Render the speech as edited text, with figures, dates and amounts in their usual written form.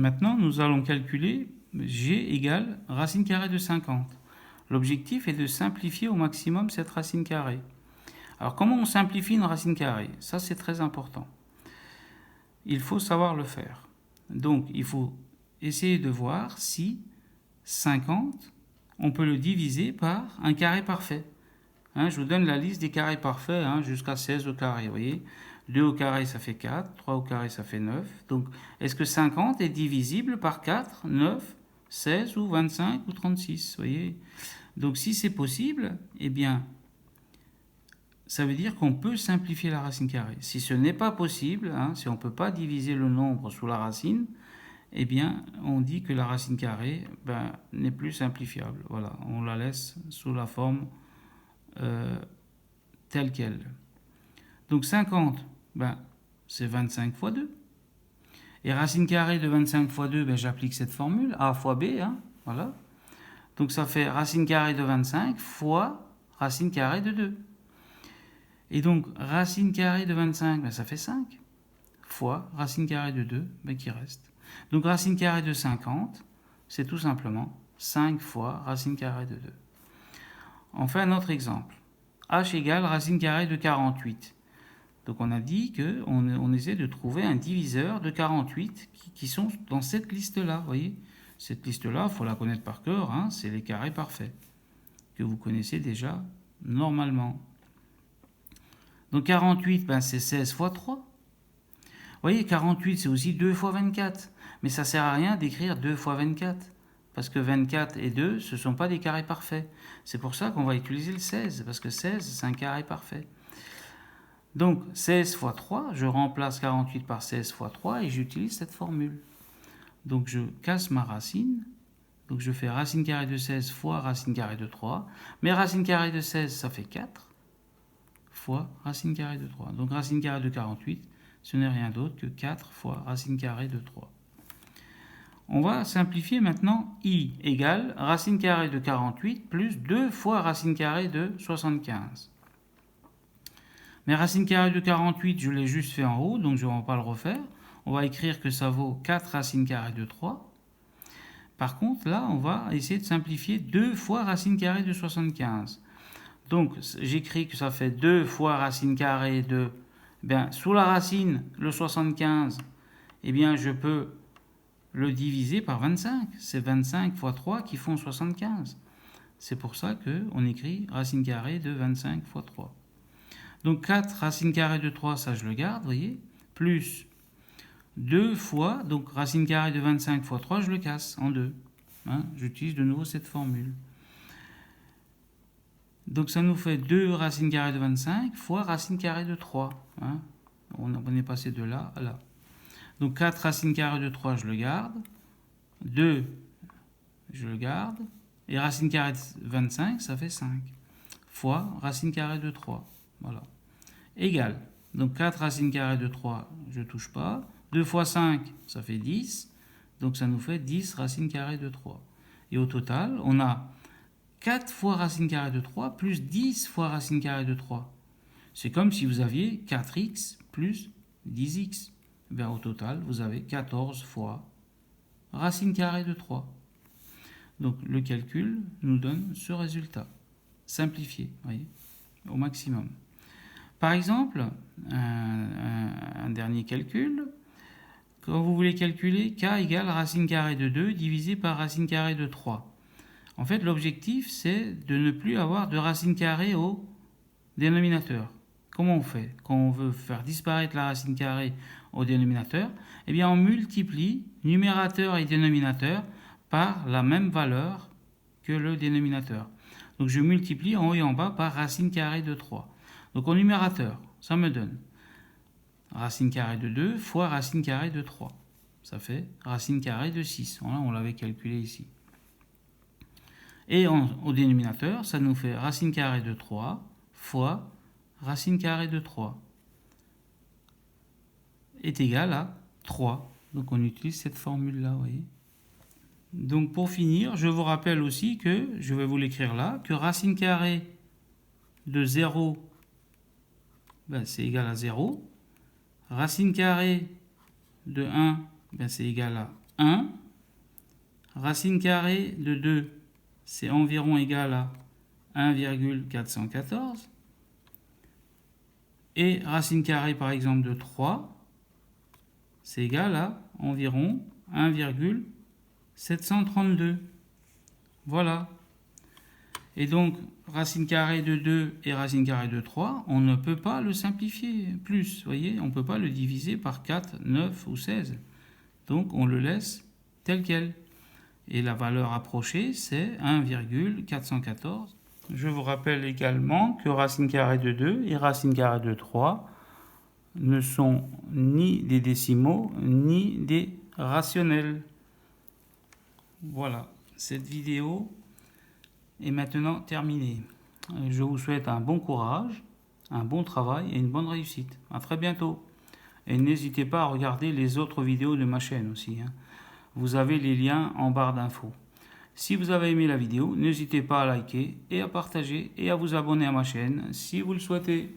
Maintenant, nous allons calculer g égale racine carrée de 50. L'objectif est de simplifier au maximum cette racine carrée. Alors, comment on simplifie une racine carrée? Ça, c'est très important. Il faut savoir le faire. Donc, il faut essayer de voir si 50, on peut le diviser par un carré parfait. Je vous donne la liste des carrés parfaits jusqu'à 16 au carré. Vous voyez, 2 au carré, ça fait 4. 3 au carré, ça fait 9. Donc, est-ce que 50 est divisible par 4, 9, 16 ou 25 ou 36? Vous voyez? Donc, si c'est possible, eh bien, ça veut dire qu'on peut simplifier la racine carrée. Si ce n'est pas possible, si on ne peut pas diviser le nombre sous la racine, eh bien, on dit que la racine carrée n'est plus simplifiable. Voilà, on la laisse sous la forme telle qu'elle. Donc 50, c'est 25 fois 2. Et racine carrée de 25 fois 2, j'applique cette formule, a fois b. Voilà. Donc ça fait racine carrée de 25 fois racine carrée de 2. Et donc racine carrée de 25, ça fait 5 fois racine carrée de 2 qui reste. Donc racine carrée de 50, c'est tout simplement 5 fois racine carrée de 2. On fait un autre exemple. H égale racine carrée de 48. Donc on a dit qu'on essaie de trouver un diviseur de 48 qui sont dans cette liste-là. Vous voyez, cette liste-là, il faut la connaître par cœur, c'est les carrés parfaits, que vous connaissez déjà normalement. Donc 48, c'est 16 fois 3. Vous voyez, 48, c'est aussi 2 fois 24. Mais ça ne sert à rien d'écrire 2 fois 24. Parce que 24 et 2, ce ne sont pas des carrés parfaits. C'est pour ça qu'on va utiliser le 16. Parce que 16, c'est un carré parfait. Donc 16 fois 3, je remplace 48 par 16 fois 3 et j'utilise cette formule. Donc je casse ma racine. Donc je fais racine carrée de 16 fois racine carrée de 3. Mais racine carrée de 16, ça fait 4 fois racine carrée de 3. Donc racine carrée de 48, ce n'est rien d'autre que 4 fois racine carrée de 3. On va simplifier maintenant i égale racine carrée de 48 plus 2 fois racine carrée de 75. Mais racine carrée de 48, je l'ai juste fait en haut, donc je ne vais pas le refaire. On va écrire que ça vaut 4 racine carrée de 3. Par contre, là, on va essayer de simplifier 2 fois racine carrée de 75. Donc, j'écris que ça fait 2 fois racine carrée de... sous la racine, le 75, je peux le diviser par 25. C'est 25 fois 3 qui font 75. C'est pour ça qu'on écrit racine carrée de 25 fois 3. Donc 4 racine carrée de 3, ça je le garde, vous voyez, plus 2 fois, donc racine carrée de 25 fois 3, je le casse en 2. J'utilise de nouveau cette formule. Donc ça nous fait 2 racine carrée de 25 fois racine carrée de 3. On est passé de là à là. Donc 4 racine carrée de 3, je le garde. 2, je le garde. Et racine carrée de 25, ça fait 5. Fois racine carrée de 3. Voilà. Égal. Donc 4 racine carrée de 3, je ne touche pas. 2 fois 5, ça fait 10. Donc ça nous fait 10 racine carrée de 3. Et au total, on a 4 fois racine carrée de 3 plus 10 fois racine carrée de 3. C'est comme si vous aviez 4x plus 10x. Au total, vous avez 14 fois racine carrée de 3. Donc le calcul nous donne ce résultat. Simplifié, voyez, au maximum. Par exemple, un dernier calcul. Quand vous voulez calculer k égale racine carrée de 2 divisé par racine carrée de 3. En fait, l'objectif, c'est de ne plus avoir de racine carrée au dénominateur. Comment on fait? Quand on veut faire disparaître la racine carrée au dénominateur, on multiplie numérateur et dénominateur par la même valeur que le dénominateur. Donc je multiplie en haut et en bas par racine carrée de 3. Donc au numérateur, ça me donne racine carrée de 2 fois racine carrée de 3. Ça fait racine carrée de 6. Voilà, on l'avait calculé ici. Et au dénominateur, ça nous fait racine carrée de 3 fois racine carrée de 3 est égal à 3. Donc on utilise cette formule-là, vous voyez. Donc pour finir, je vous rappelle aussi que, je vais vous l'écrire là, que racine carrée de 0, c'est égal à 0. Racine carrée de 1, c'est égal à 1. Racine carrée de 2, c'est environ égal à 1,414. Et racine carrée, par exemple, de 3, c'est égal à environ 1,732. Voilà. Et donc, racine carrée de 2 et racine carrée de 3, on ne peut pas le simplifier plus. Vous voyez, on ne peut pas le diviser par 4, 9 ou 16. Donc, on le laisse tel quel. Et la valeur approchée, c'est 1,414. Je vous rappelle également que racine carrée de 2 et racine carrée de 3 ne sont ni des décimaux, ni des rationnels. Voilà, cette vidéo est maintenant terminée. Je vous souhaite un bon courage, un bon travail et une bonne réussite. À très bientôt. Et n'hésitez pas à regarder les autres vidéos de ma chaîne aussi. Vous avez les liens en barre d'infos. Si vous avez aimé la vidéo, n'hésitez pas à liker et à partager et à vous abonner à ma chaîne si vous le souhaitez.